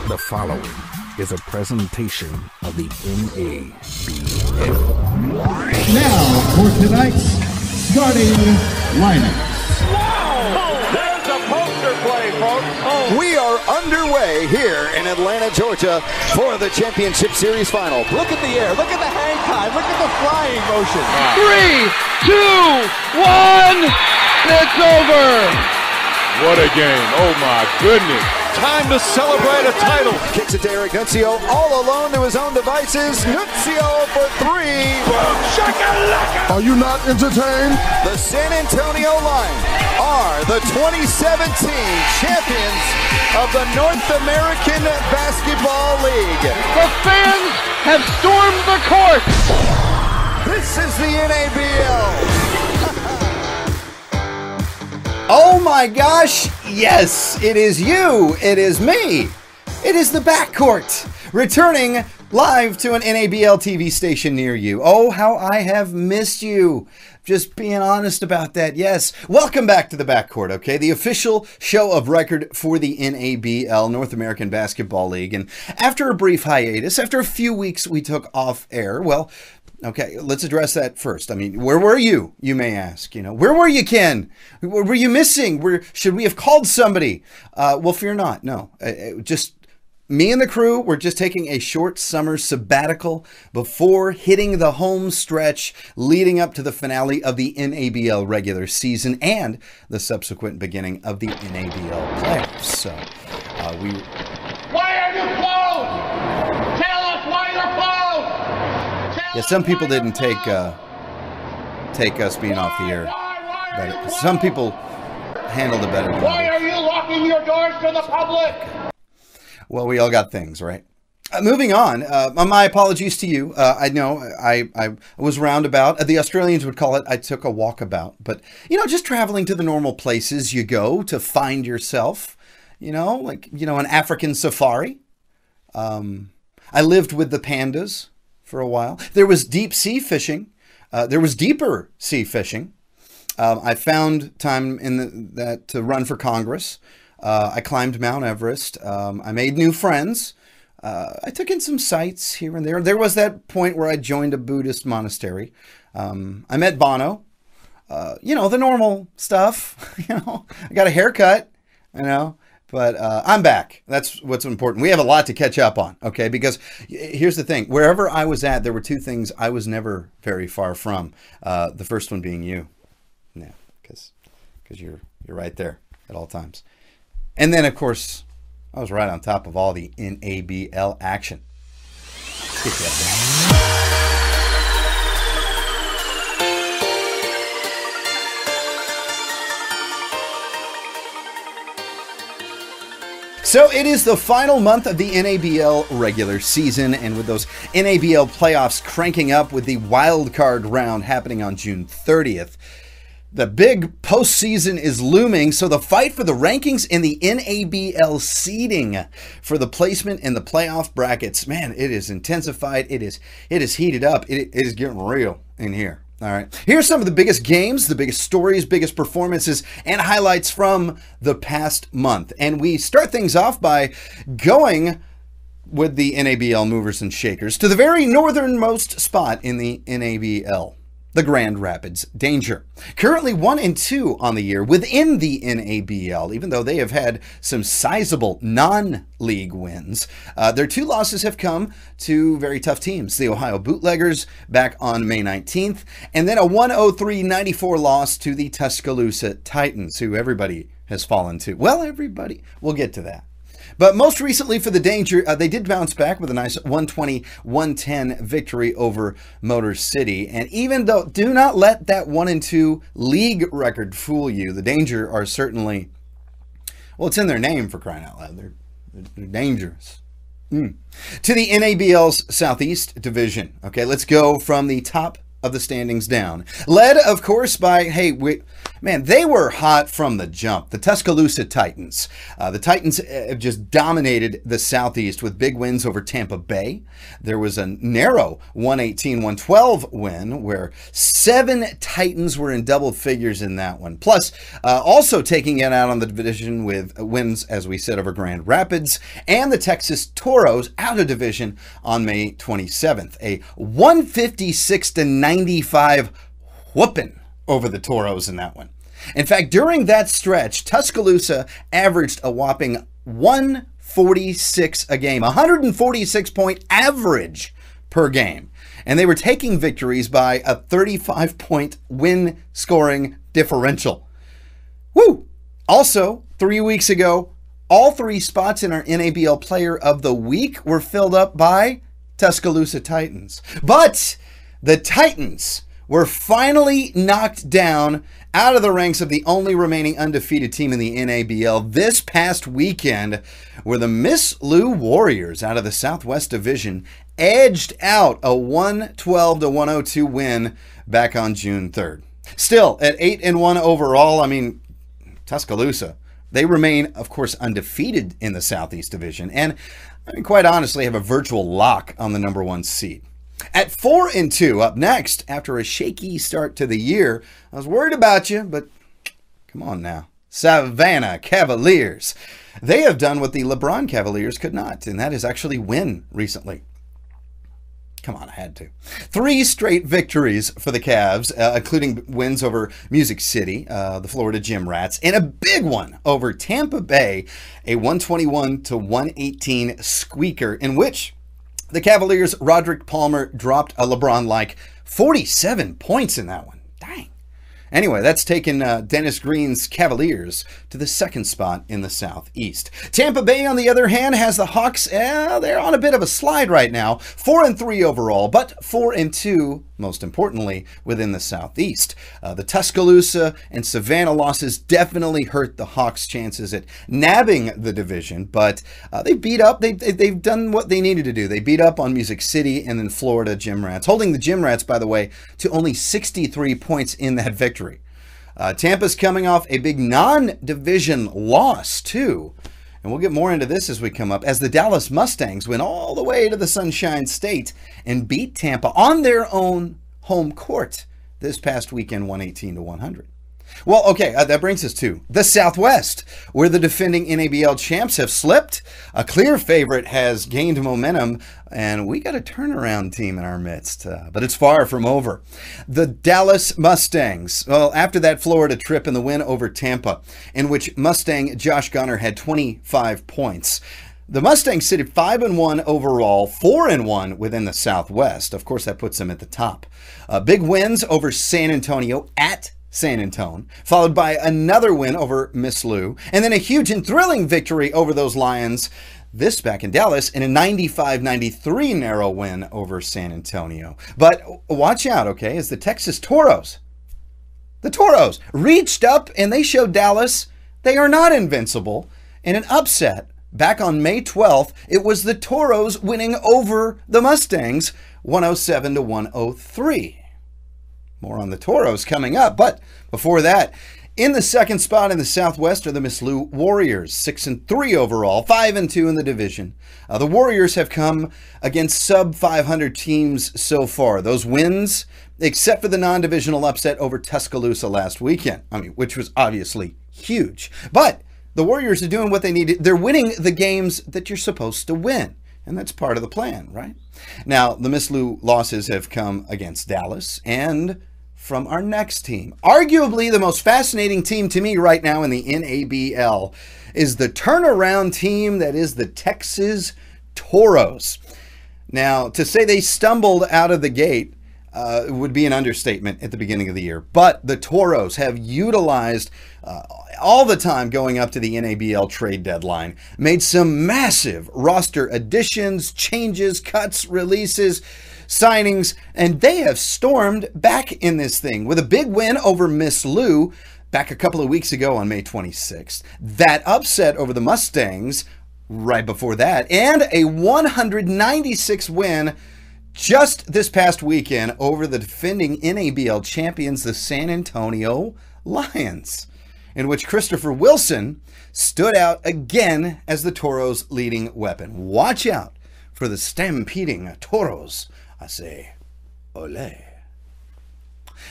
The following is a presentation of the NABL. Now for tonight's starting lineup. Wow! There's a poster play, folks. Oh. We are underway here in Atlanta, Georgia for the Championship Series final. Look at the air. Look at the hang time. Look at the flying motion. 3, 2, 1. It's over. What a game. Oh, my goodness. Time to celebrate a title. Kicks it to Eric Nunzio, all alone to his own devices. Nunzio for three. Boom, shakalaka. Are you not entertained? The San Antonio Lions are the 2017 champions of the North American Basketball League. The fans have stormed the court. This is the NABL. Oh my gosh, yes, it is you, it is me, it is the BackCourt, returning live to an NABL TV station near you. Oh, how I have missed you. Just being honest about that, yes. Welcome back to the BackCourt, okay? The official show of record for the NABL, North American Basketball League. And after a brief hiatus, after a few weeks we took off air, well, okay, let's address that first. I mean, where were you, you may ask? You know, where were you, Ken? Were you missing? Should we have called somebody? Well, fear not. No, just me and the crew. We're just taking a short summer sabbatical before hitting the home stretch leading up to the finale of the NABL regular season and the subsequent beginning of the NABL playoffs. So we... Why are you closed? Tell us why you're closed. Yeah, some people didn't take us being off the air better. Some people handled it better than Why others. are you locking your doors to the public? Well, we all got things, right? Moving on, my apologies to you. I know I was roundabout. The Australians would call it, I took a walkabout. But, you know, just traveling to the normal places you go to find yourself, you know, like, you know, an African safari. I lived with the pandas for a while. There was deep sea fishing. There was deeper sea fishing. I found time in that to run for Congress. I climbed Mount Everest. I made new friends. I took in some sights here and there. There was that point where I joined a Buddhist monastery. I met Bono. You know, the normal stuff. You know, I got a haircut, you know. But I'm back. That's what's important. We have a lot to catch up on, okay? Because here's the thing. Wherever I was at, there were two things I was never very far from. The first one being you. Yeah, because you're right there at all times. And then, of course, I was right on top of all the NABL action. Let's get you up there. So it is the final month of the NABL regular season, and with those NABL playoffs cranking up with the wild card round happening on June 30th, the big postseason is looming. So the fight for the rankings in the NABL seeding for the placement in the playoff brackets, man, it is intensified. It is heated up. It is getting real in here. All right, here's some of the biggest games, the biggest stories, biggest performances, and highlights from the past month. And we start things off by going with the NABL movers and shakers to the very northernmost spot in the NABL, the Grand Rapids Danger. Currently 1-2 on the year within the NABL, even though they have had some sizable non-league wins. Their two losses have come to very tough teams. The Ohio Bootleggers back on May 19th, and then a 103-94 loss to the Tuscaloosa Titans, who everybody has fallen to. Well, everybody. We'll get to that. But most recently for the Danger, they did bounce back with a nice 120-110 victory over Motor City. And even though, do not let that 1-2 league record fool you. The Danger are certainly, well, it's in their name, for crying out loud. They're dangerous. To the NABL's Southeast Division. Okay, let's go from the top of the standings down. Led, of course, by, they were hot from the jump. The Tuscaloosa Titans. The Titans have just dominated the Southeast with big wins over Tampa Bay. There was a narrow 118-112 win where 7 Titans were in double figures in that one. Plus, also taking it out on the division with wins, as we said, over Grand Rapids and the Texas Toros out of division on May 27th. A 156-95 whooping over the Toros in that one. In fact, during that stretch, Tuscaloosa averaged a whopping 146 a game, 146-point average per game. And they were taking victories by a 35-point win scoring differential. Woo! Also, 3 weeks ago, all 3 spots in our NABL Player of the Week were filled up by Tuscaloosa Titans. But the Titans were finally knocked down out of the ranks of the only remaining undefeated team in the NABL this past weekend, where the Miss Lou Warriors out of the Southwest Division edged out a 112-102 win back on June 3rd. Still, at 8-1 overall, Tuscaloosa, they remain, of course, undefeated in the Southeast Division, and quite honestly have a virtual lock on the number 1 seed. At 4-2, up next, after a shaky start to the year, I was worried about you, but come on now. Savannah Cavaliers. They have done what the LeBron Cavaliers could not, and that is actually win recently. Come on, I had to. 3 straight victories for the Cavs, including wins over Music City, the Florida Gym Rats, and a big one over Tampa Bay, a 121-118 squeaker, in which the Cavaliers' Roderick Palmer dropped a LeBron-like 47 points in that one. Dang. Anyway, that's taken Dennis Green's Cavaliers to the 2nd spot in the Southeast. Tampa Bay, on the other hand, has the Hawks. They're on a bit of a slide right now. 4-3 overall, but 4-2, most importantly, within the Southeast. The Tuscaloosa and Savannah losses definitely hurt the Hawks' chances at nabbing the division, but they beat up. They've done what they needed to do. They beat up on Music City and then Florida Gym Rats, holding the Gym Rats, by the way, to only 63 points in that victory. Tampa's coming off a big non-division loss, too. And we'll get more into this as we come up, as the Dallas Mustangs went all the way to the Sunshine State and beat Tampa on their own home court this past weekend, 118-100. Well, okay, that brings us to the Southwest, where the defending NABL champs have slipped. A clear favorite has gained momentum, and we got a turnaround team in our midst, but it's far from over. The Dallas Mustangs, well, after that Florida trip and the win over Tampa, in which Mustang Josh Gunner had 25 points, the Mustangs sit at 5-1 overall, 4-1 within the Southwest. Of course, that puts them at the top. Big wins over San Antonio at San Antonio, followed by another win over Miss Lou, and then a huge and thrilling victory over those Lions, this back in Dallas, in a 95-93 narrow win over San Antonio. But watch out, okay, as the Texas Toros, reached up and they showed Dallas they are not invincible. In an upset back on May 12th, it was the Toros winning over the Mustangs, 107-103. More on the Toros coming up, but before that, in the 2nd spot in the Southwest are the Miss Lou Warriors, 6-3 overall, 5-2 in the division. The Warriors have come against sub-500 teams so far. Those wins, except for the non-divisional upset over Tuscaloosa last weekend, which was obviously huge. But the Warriors are doing what they need. They're winning the games that you're supposed to win. And that's part of the plan, right? Now, the Miss Lou losses have come against Dallas and from our next team. Arguably the most fascinating team to me right now in the NABL is the turnaround team that is the Texas Toros. Now, to say they stumbled out of the gate would be an understatement at the beginning of the year. But the Toros have utilized all the time going up to the NABL trade deadline, made some massive roster additions, changes, cuts, releases, signings, and they have stormed back in this thing with a big win over Miss Lou back a couple of weeks ago on May 26th. That upset over the Mustangs right before that, and a 196 win just this past weekend over the defending NABL champions, the San Antonio Lions, in which Christopher Wilson stood out again as the Toros' leading weapon. Watch out for the stampeding Toros. I say, ole.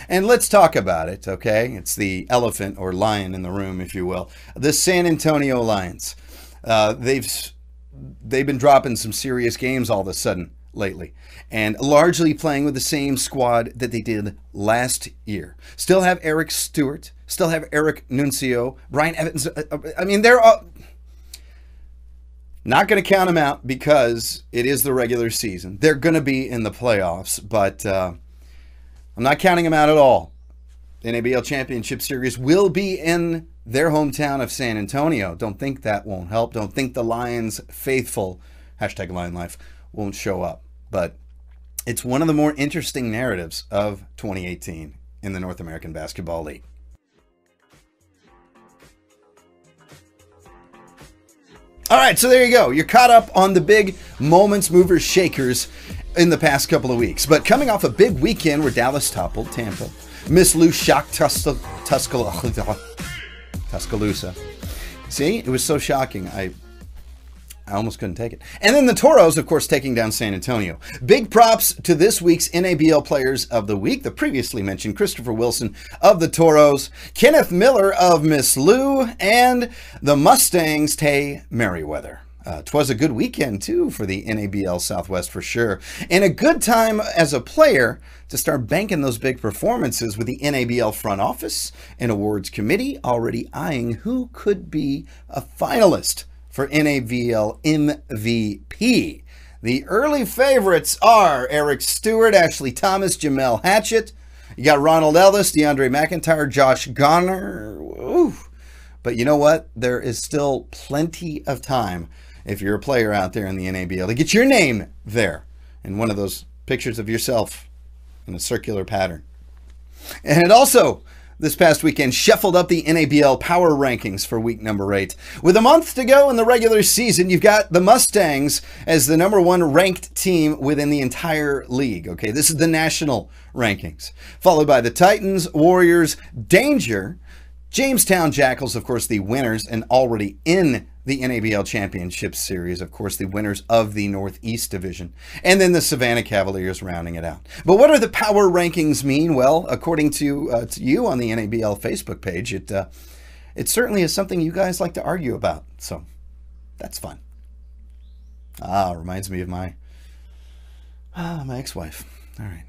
And let's talk about it, okay? It's the elephant or lion in the room, if you will. The San Antonio Lions. They've been dropping some serious games all of a sudden lately, and largely playing with the same squad that they did last year. Still have Eric Stewart, still have Eric Nuncio, Brian Evans. I mean, they're all... Not going to count them out because it is the regular season. They're going to be in the playoffs, but I'm not counting them out at all. The NABL Championship Series will be in their hometown of San Antonio. Don't think that won't help. Don't think the Lions faithful, hashtag Lion Life, won't show up. But it's one of the more interesting narratives of 2018 in the North American Basketball League. All right, so there you go. You're caught up on the big moments, movers, shakers in the past couple of weeks. But coming off a big weekend where Dallas toppled Tampa, Miss Lou shocked Tuscaloosa. See, it was so shocking. I almost couldn't take it. And then the Toros, of course, taking down San Antonio. Big props to this week's NABL Players of the Week. The previously mentioned Christopher Wilson of the Toros, Kenneth Miller of Miss Lou, and the Mustangs' Tay Merriweather. 'Twas a good weekend, too, for the NABL Southwest for sure. And a good time as a player to start banking those big performances with the NABL front office and awards committee already eyeing who could be a finalist for NABL MVP. The early favorites are Eric Stewart, Ashley Thomas, Jamel Hatchett. You got Ronald Ellis, DeAndre McIntyre, Josh Garner. Ooh. But you know what? There is still plenty of time if you're a player out there in the NABL to get your name there in one of those pictures of yourself in a circular pattern. And it also, this past weekend, shuffled up the NABL power rankings for week number 8. With a month to go in the regular season, you've got the Mustangs as the number 1 ranked team within the entire league. Okay, this is the national rankings. Followed by the Titans, Warriors, Danger, Jamestown Jackals, of course, the winners and already in the NABL Championship Series, of course, the winners of the Northeast Division, and then the Savannah Cavaliers rounding it out. But what do the power rankings mean? Well, according to you on the NABL Facebook page, it certainly is something you guys like to argue about, so that's fun. Reminds me of my ex-wife. All right,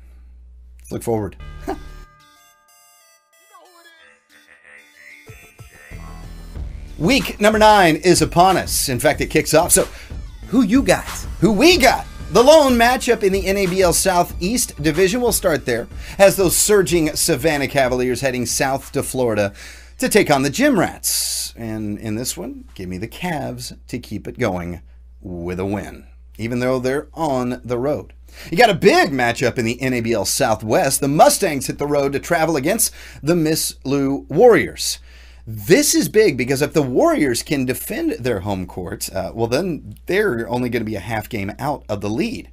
let's look forward. Week number 9 is upon us. In fact, it kicks off. So, who you got? Who we got? The lone matchup in the NABL Southeast Division, we'll start there, has those surging Savannah Cavaliers heading south to Florida to take on the Gym Rats. And in this one, give me the Cavs to keep it going with a win, even though they're on the road. You got a big matchup in the NABL Southwest. The Mustangs hit the road to travel against the Miss Lou Warriors. This is big because if the Warriors can defend their home court, well, then they're only going to be a half game out of the lead.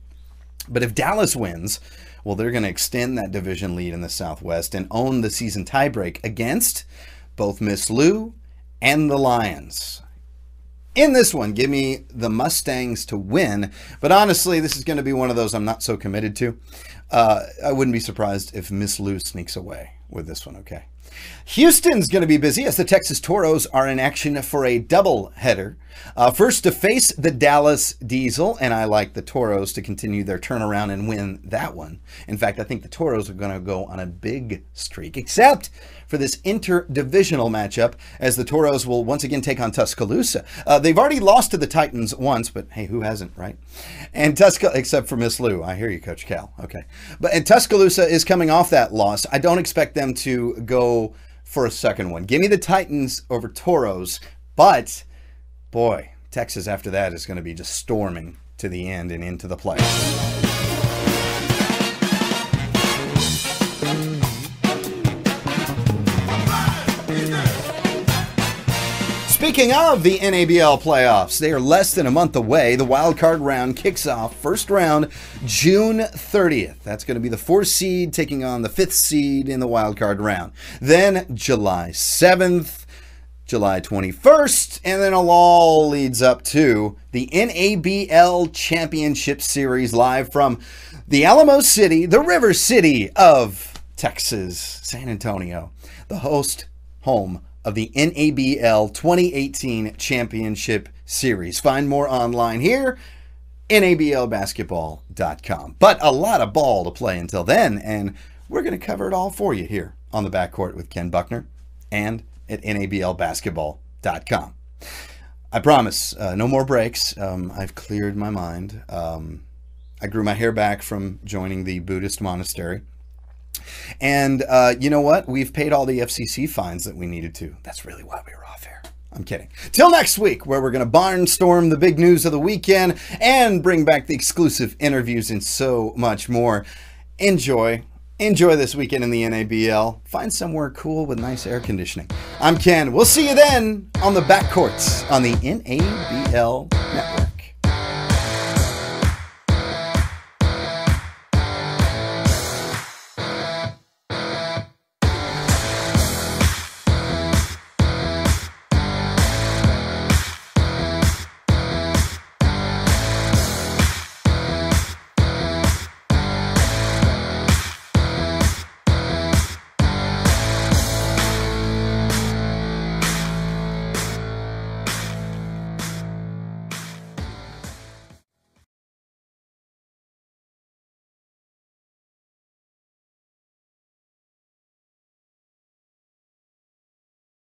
But if Dallas wins, well, they're going to extend that division lead in the Southwest and own the season tiebreak against both Miss Lou and the Lions. In this one, give me the Mustangs to win. But honestly, this is going to be one of those I'm not so committed to. I wouldn't be surprised if Miss Lou sneaks away with this one, okay? Houston's going to be busy as the Texas Toros are in action for a doubleheader. First to face the Dallas Diesel, and I like the Toros to continue their turnaround and win that one. In fact, I think the Toros are going to go on a big streak, except for this interdivisional matchup as the Toros will once again take on Tuscaloosa. They've already lost to the Titans once, but hey, who hasn't, right? And except for Miss Lou. I hear you, Coach Cal. Okay. And Tuscaloosa is coming off that loss. I don't expect them to go for a second one. Give me the Titans over Toros, but boy, Texas after that is going to be just storming to the end and into the playoffs. Speaking of the NABL playoffs, they are less than a month away. The wild card round kicks off, first round, June 30th. That's going to be the 4th seed taking on the 5th seed in the wild card round. Then July 7th, July 21st, and then it all leads up to the NABL Championship Series live from the Alamo City, the River City of Texas, San Antonio, the home of the NABL 2018 Championship Series. Find more online here, NABLbasketball.com. But a lot of ball to play until then, and we're going to cover it all for you here on the Backcourt with Ken Buckner and at NABLbasketball.com. I promise, no more breaks. I've cleared my mind. I grew my hair back from joining the Buddhist monastery. And you know what? We've paid all the FCC fines that we needed to. That's really why we were off air. I'm kidding. Till next week, where we're going to barnstorm the big news of the weekend and bring back the exclusive interviews and so much more. Enjoy this weekend in the NABL. Find somewhere cool with nice air conditioning. I'm Ken. We'll see you then on the Backcourts on the NABL Network.